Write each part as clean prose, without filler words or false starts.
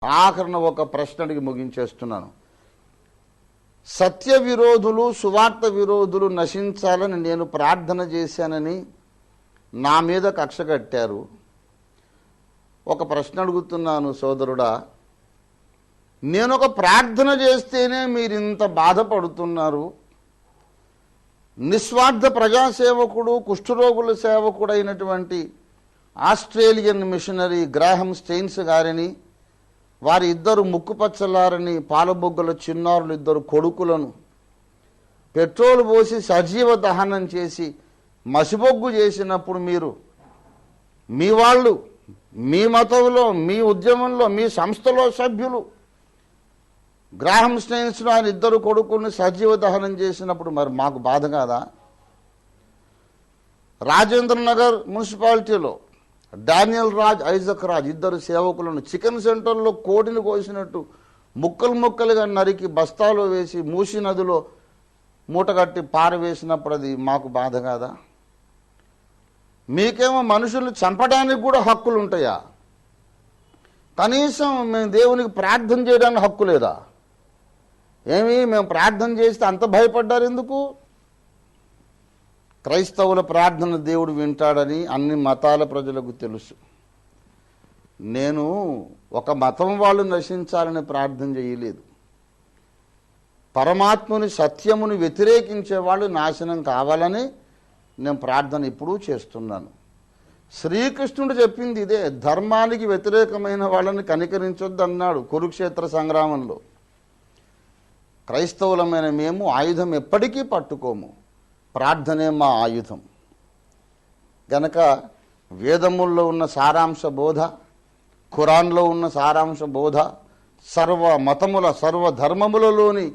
ఆఖరణ ఒక ప్రశ్న అడిగి ముగించేస్తున్నాను. సత్య విరోధులు, సువార్త విరోధులు నశించాలని నేను ప్రార్థన చేశానని నా మీద కక్ష కట్టారు. ఒక ప్రశ్న అడుగుతున్నాను సోదరుడా, నేను ఒక ప్రార్థన చేస్తేనే మీరు ఇంత బాధపడుతున్నారు. నిస్వార్థ ప్రజాసేవకుడు, కుష్ఠరోగుల సేవకుడు అయినటువంటి ఆస్ట్రేలియన్ మిషనరీ గ్రాహం స్టెయిన్స్ గారిని, వారి ఇద్దరు ముక్కుపచ్చలారని పాలబొగ్గల చిన్నారులు ఇద్దరు కొడుకులను పెట్రోల్ పోసి సజీవ దహనం చేసి మసిబొగ్గు చేసినప్పుడు మీరు, మీ వాళ్ళు, మీ మతంలో, మీ ఉద్యమంలో, మీ సంస్థలో సభ్యులు గ్రాహం స్టెయిన్స్ను ఆయన ఇద్దరు కొడుకుల్ని సజీవ దహనం చేసినప్పుడు మరి మాకు బాధ కాదా? రాజేంద్రనగర్ మున్సిపాలిటీలో డానియల్ రాజ్, ఐజక్ రాజ్ ఇద్దరు సేవకులను చికెన్ సెంటర్లో కోడిని కోసినట్టు ముక్కలు ముక్కలుగా నరికి బస్తాలో వేసి మూసీ నదిలో మూటగట్టి పారవేసినప్పుడు అది మాకు బాధ కాదా? మీకేమో మనుషులు చంపడానికి కూడా హక్కులు ఉంటాయా? కనీసం మేము దేవునికి ప్రార్థన చేయడానికి హక్కు లేదా? ఏమి మేము ప్రార్థన చేస్తే అంత భయపడ్డారు ఎందుకు? క్రైస్తవుల ప్రార్థన దేవుడు వింటాడని అన్ని మతాల ప్రజలకు తెలుసు. నేను ఒక మతం వాళ్ళు నశించాలని ప్రార్థన చేయలేదు. పరమాత్ముని సత్యముని వ్యతిరేకించే వాళ్ళు నాశనం కావాలని నేను ప్రార్థన ఇప్పుడు చేస్తున్నాను. శ్రీకృష్ణుడు చెప్పింది ఇదే, ధర్మానికి వ్యతిరేకమైన వాళ్ళని కనికరించొద్దు అన్నాడు కురుక్షేత్ర సంగ్రామంలో. క్రైస్తవులమైన మేము ఆయుధం ఎప్పటికీ పట్టుకోము, ప్రార్థనే మా ఆయుధం. గనక వేదముల్లో ఉన్న సారాంశ బోధ, ఖురాన్లో ఉన్న సారాంశ బోధ, సర్వ మతముల సర్వధర్మములలోని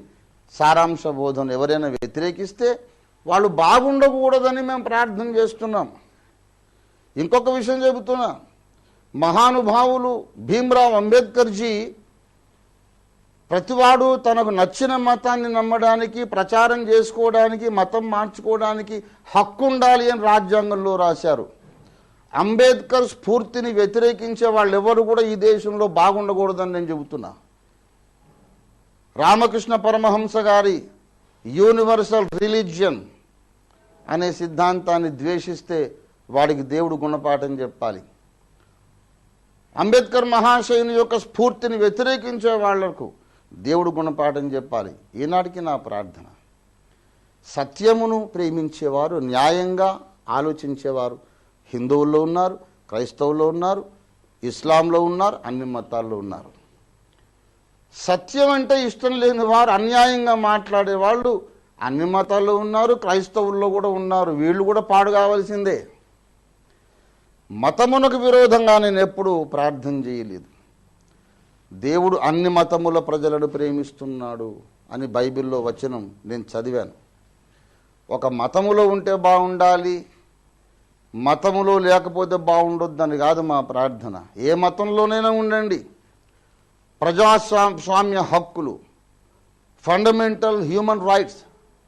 సారాంశ బోధను ఎవరైనా వ్యతిరేకిస్తే వాళ్ళు బాగుండకూడదని మేము ప్రార్థన చేస్తున్నాం. ఇంకొక విషయం చెబుతున్నా, మహానుభావులు భీమ్రావ్ అంబేద్కర్జీ ప్రతివాడు తనకు నచ్చిన మతాన్ని నమ్మడానికి, ప్రచారం చేసుకోవడానికి, మతం మార్చుకోవడానికి హక్కు ఉండాలి అని రాజ్యాంగంలో రాశారు. అంబేద్కర్ స్ఫూర్తిని వ్యతిరేకించే వాళ్ళు ఎవరు కూడా ఈ దేశంలో బాగుండకూడదని నేను చెబుతున్నా. రామకృష్ణ పరమహంస గారి యూనివర్సల్ రిలీజియన్ అనే సిద్ధాంతాన్ని ద్వేషిస్తే వాడికి దేవుడు గుణపాఠం చెప్పాలి. అంబేద్కర్ మహాశయుని యొక్క స్ఫూర్తిని వ్యతిరేకించే వాళ్లకు దేవుడు గుణపాఠం చెప్పాలి. ఈనాటికి నా ప్రార్థన, సత్యమును ప్రేమించేవారు, న్యాయంగా ఆలోచించేవారు హిందువుల్లో ఉన్నారు, క్రైస్తవుల్లో ఉన్నారు, ఇస్లాంలో ఉన్నారు, అన్ని మతాల్లో ఉన్నారు. సత్యం అంటే ఇష్టం లేని వారు, అన్యాయంగా మాట్లాడే వాళ్ళు అన్ని మతాల్లో ఉన్నారు, క్రైస్తవుల్లో కూడా ఉన్నారు. వీళ్ళు కూడా పాడు కావాల్సిందే. మతమునకు విరోధంగా నేను ఎప్పుడూ ప్రార్థన చేయలేదు. దేవుడు అన్ని మతముల ప్రజలను ప్రేమిస్తున్నాడు అని బైబిల్లో వచనం నేను చదివాను. ఒక మతములో ఉంటే బాగుండాలి, మతములో లేకపోతే బాగుండొద్దని కాదు మా ప్రార్థన. ఏ మతంలోనైనా ఉండండి, ప్రజాస్వామ్య హక్కులు, ఫండమెంటల్ హ్యూమన్ రైట్స్,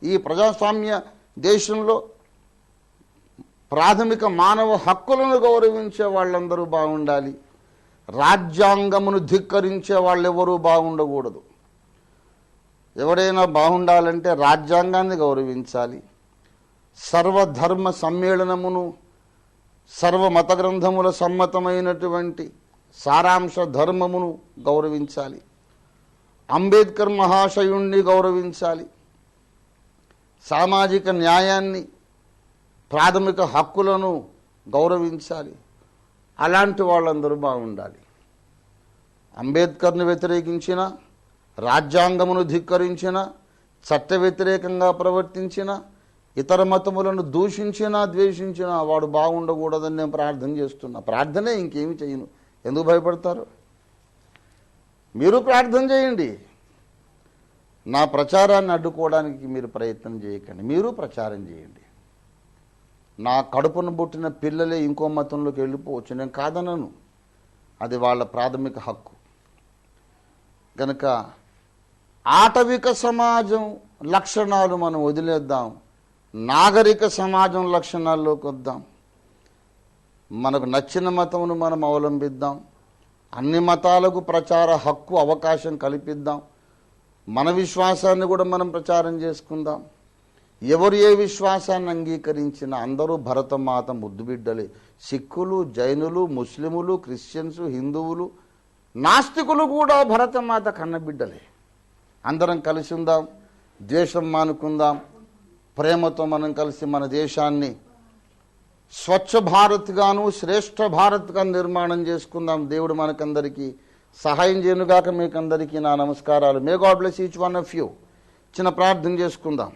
ఈ ప్రజాస్వామ్య దేశంలో ప్రాథమిక మానవ హక్కులను గౌరవించే వాళ్ళందరూ బాగుండాలి. రాజ్యాంగమును ధిక్కరించే వాళ్ళెవరూ బాగుండకూడదు. ఎవరైనా బాగుండాలంటే రాజ్యాంగాన్ని గౌరవించాలి. సర్వధర్మ సమ్మేళనమును, సర్వ మత గ్రంథముల సమ్మతమైనటువంటి సారాంశ ధర్మమును గౌరవించాలి. అంబేద్కర్ మహాశయుణ్ణి గౌరవించాలి. సామాజిక న్యాయాన్ని, ప్రాథమిక హక్కులను గౌరవించాలి. అలాంటి వాళ్ళందరూ బాగుండాలి. అంబేద్కర్ని వ్యతిరేకించిన, రాజ్యాంగమును ధిక్కరించిన, చట్ట వ్యతిరేకంగా ప్రవర్తించిన, ఇతర మతములను దూషించినా ద్వేషించినా వాడు బాగుండకూడదని నేను ప్రార్థన చేస్తున్నా. ప్రార్థనే, ఇంకేమి చేయను. ఎందుకు భయపడతారు? మీరు ప్రార్థన చేయండి. నా ప్రచారాన్ని అడ్డుకోవడానికి మీరు ప్రయత్నం చేయకండి. మీరు ప్రచారం చేయండి. నా కడుపును పుట్టిన పిల్లలే ఇంకో మతంలోకి వెళ్ళిపోవచ్చు, నేను కాదనను. అది వాళ్ళ ప్రాథమిక హక్కు. గనక ఆటవిక సమాజం లక్షణాలు మనం వదిలేద్దాం, నాగరిక సమాజం లక్షణాల్లోకి వద్దాం. మనకు నచ్చిన మతమును మనం అవలంబిద్దాం. అన్ని మతాలకు ప్రచార హక్కు అవకాశం కల్పిద్దాం. మన విశ్వాసాన్ని కూడా మనం ప్రచారం చేసుకుందాం. ఎవరు ఏ విశ్వాసాన్ని అంగీకరించినా అందరూ భరతమాత ముద్దుబిడ్డలే. సిక్కులు, జైనులు, ముస్లిములు, క్రిస్టియన్స్, హిందువులు, నాస్తికులు కూడా భరతమాత కన్నబిడ్డలే. అందరం కలిసి ఉందాం, ద్వేషం మానుకుందాం, ప్రేమతో మనం కలిసి మన దేశాన్ని స్వచ్ఛ భారత్గాను శ్రేష్ఠ భారత్గా నిర్మాణం చేసుకుందాం. దేవుడు మనకందరికీ సహాయం చేయనుగాక. మీకందరికీ నా నమస్కారాలు. May God bless each one of you. చిన్న ప్రార్థన చేసుకుందాం.